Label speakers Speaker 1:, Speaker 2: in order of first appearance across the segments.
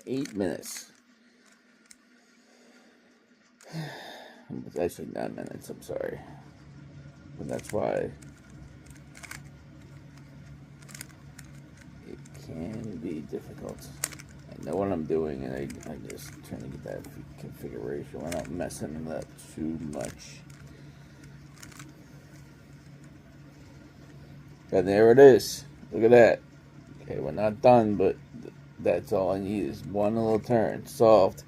Speaker 1: 8 minutes. It's actually 9 minutes, I'm sorry. But that's why it can be difficult. I know what I'm doing, and I'm just trying to get that configuration without messing it up too much. And there it is. Look at that. Okay, we're not done, but that's all I need is one little turn. Solved.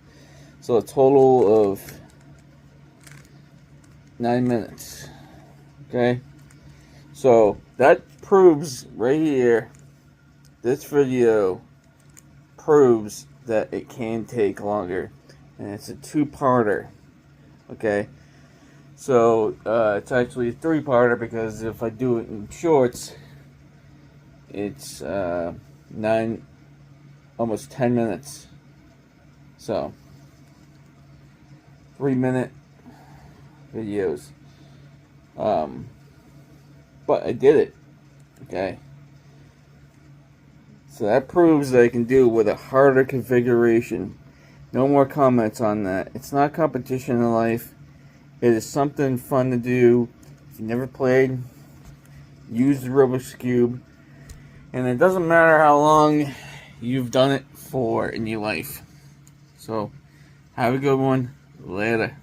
Speaker 1: So a total of 9 minutes. Okay? So that proves right here, this video proves that it can take longer. And it's a two-parter. Okay? So it's actually a three-parter because if I do it in shorts, it's almost 10 minutes. So 3-minute videos. But I did it. Okay. So that proves that I can do it with a harder configuration. No more comments on that. It's not competition in life. It is something fun to do. If you never played, use the Rubik's Cube. And it doesn't matter how long you've done it for in your life. So, have a good one. Later.